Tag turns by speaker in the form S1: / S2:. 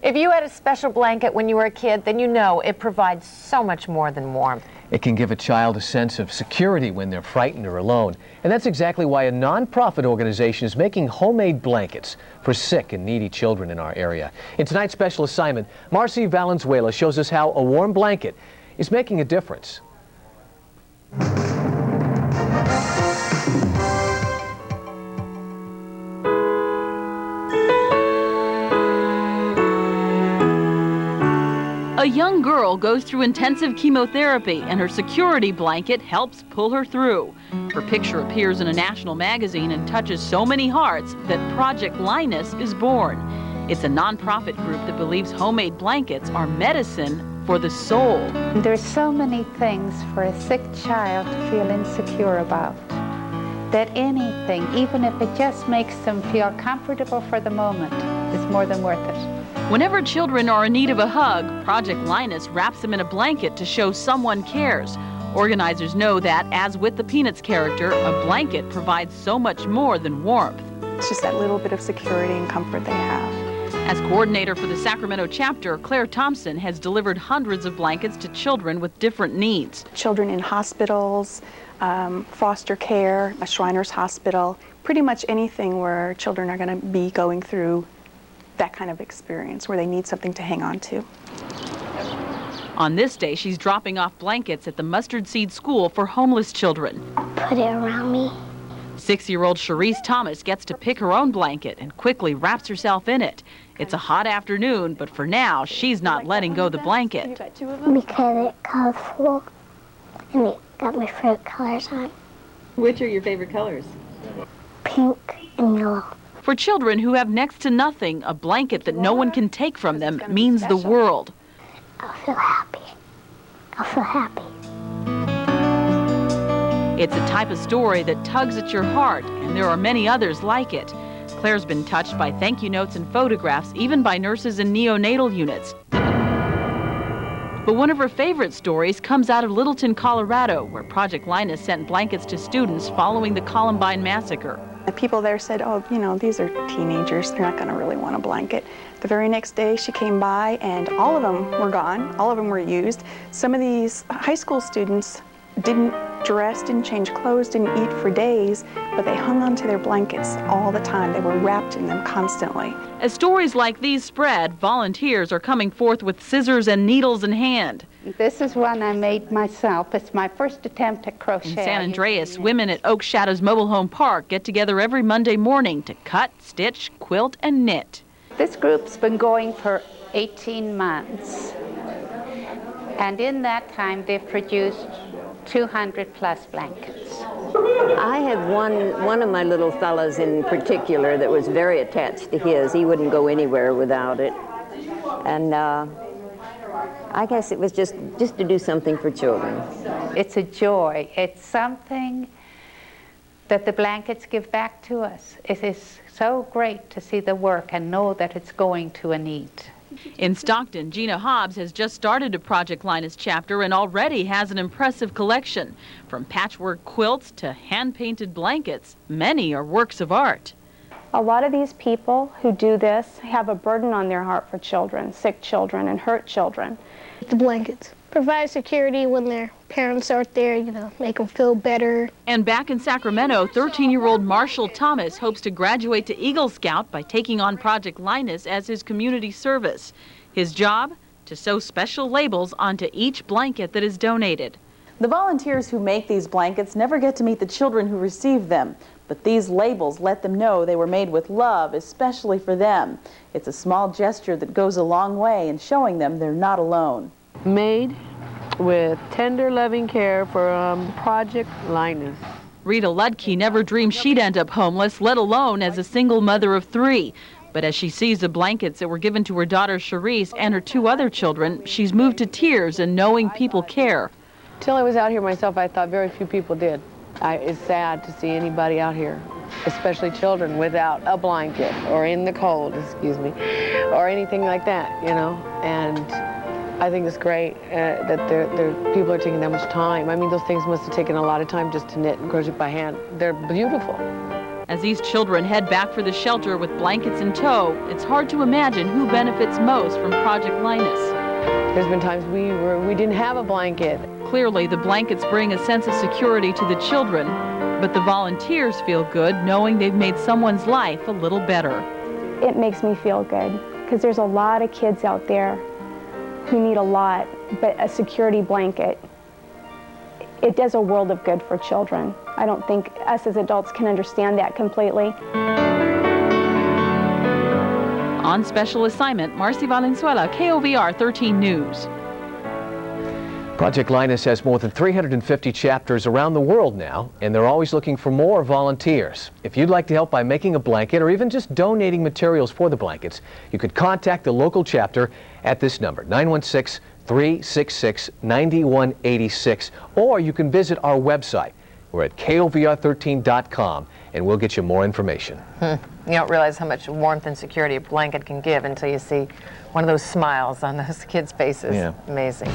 S1: If you had a special blanket when you were a kid, then you know it provides so much more than warmth.
S2: It can give a child a sense of security when they're frightened or alone. And that's exactly why a non-profit organization is making homemade blankets for sick and needy children in our area. In tonight's special assignment, Marcy Valenzuela shows us how a warm blanket is making a difference.
S3: A young girl goes through intensive chemotherapy, and her security blanket helps pull her through. Her picture appears in a national magazine and touches so many hearts that Project Linus is born. It's a nonprofit group that believes homemade blankets are medicine for the soul.
S4: There's so many things for a sick child to feel insecure about, that anything, even if it just makes them feel comfortable for the moment, is more than worth it.
S3: Whenever children are in need of a hug, Project Linus wraps them in a blanket to show someone cares. Organizers know that, as with the Peanuts character, a blanket provides so much more than warmth.
S5: It's just that little bit of security and comfort they have.
S3: As coordinator for the Sacramento chapter, Claire Thompson has delivered hundreds of blankets to children with different needs.
S5: Children in hospitals, foster care, a Shriners Hospital, pretty much anything where children are going to be going through that kind of experience where they need something to hang on to.
S3: On this day, she's dropping off blankets at the Mustard Seed School for homeless children.
S6: Put it around me.
S3: 6-year-old Cherise Thomas gets to pick her own blanket and quickly wraps herself in it. It's a hot afternoon, but for now, she's not letting go the blanket.
S6: Because it's colorful and it got my favorite colors on.
S3: Which are your favorite colors?
S6: Pink and yellow.
S3: For children who have next to nothing, a blanket that no one can take from them means the world.
S6: I'll feel happy. I'll feel happy.
S3: It's a type of story that tugs at your heart, and there are many others like it. Claire's been touched by thank you notes and photographs, even by nurses in neonatal units. But one of her favorite stories comes out of Littleton, Colorado, where Project Linus sent blankets to students following the Columbine massacre.
S5: The people there said, oh, you know, these are teenagers. They're not going to really want a blanket. The very next day she came by and all of them were gone. All of them were used. Some of these high school students didn't dress, didn't change clothes, didn't eat for days, but they hung on to their blankets all the time. They were wrapped in them constantly.
S3: As stories like these spread, volunteers are coming forth with scissors and needles in hand.
S4: This is one I made myself. It's my first attempt at crochet.
S3: In San Andreas, women at Oak Shadows Mobile Home Park get together every Monday morning to cut, stitch, quilt, and knit.
S4: This group's been going for 18 months. And in that time, they've produced 200 plus blankets.
S7: I had one of my little fellas in particular that was very attached to his. He wouldn't go anywhere without it. And I guess it was just to do something for children.
S4: It's a joy. It's something that the blankets give back to us. It is so great to see the work and know that it's going to a need.
S3: In Stockton, Gina Hobbs has just started a Project Linus chapter and already has an impressive collection. From patchwork quilts to hand-painted blankets, many are works of art.
S8: A lot of these people who do this have a burden on their heart for children, sick children and hurt children.
S6: The blankets provide security when their parents aren't there, you know, make them feel better.
S3: And back in Sacramento, 13-year-old Marshall Thomas hopes to graduate to Eagle Scout by taking on Project Linus as his community service. His job? To sew special labels onto each blanket that is donated.
S9: The volunteers who make these blankets never get to meet the children who receive them, but these labels let them know they were made with love, especially for them. It's a small gesture that goes a long way in showing them they're not alone.
S10: Made with tender, loving care for Project Linus.
S3: Rita Ludke never dreamed she'd end up homeless, let alone as a single mother of 3. But as she sees the blankets that were given to her daughter Cherise and her 2 other children, she's moved to tears in knowing people care.
S10: Till I was out here myself, I thought very few people did. It's sad to see anybody out here, especially children, without a blanket or in the cold, excuse me, or anything like that, you know. And I think it's great that people are taking that much time. I mean, those things must have taken a lot of time just to knit and crochet by hand. They're beautiful.
S3: As these children head back for the shelter with blankets in tow, it's hard to imagine who benefits most from Project Linus.
S10: There's been times we didn't have a blanket.
S3: Clearly, the blankets bring a sense of security to the children, but the volunteers feel good knowing they've made someone's life a little better.
S8: It makes me feel good because there's a lot of kids out there who need a lot, but a security blanket, it does a world of good for children. I don't think us as adults can understand that completely.
S3: On special assignment, Marcy Valenzuela, KOVR 13 News.
S2: Project Linus has more than 350 chapters around the world now, and they're always looking for more volunteers. If you'd like to help by making a blanket or even just donating materials for the blankets, you could contact the local chapter at this number, 916-366-9186, or you can visit our website. We're at KOVR13.com, and we'll get you more information.
S1: You don't realize how much warmth and security a blanket can give until you see one of those smiles on those kids' faces.
S2: Yeah.
S1: Amazing.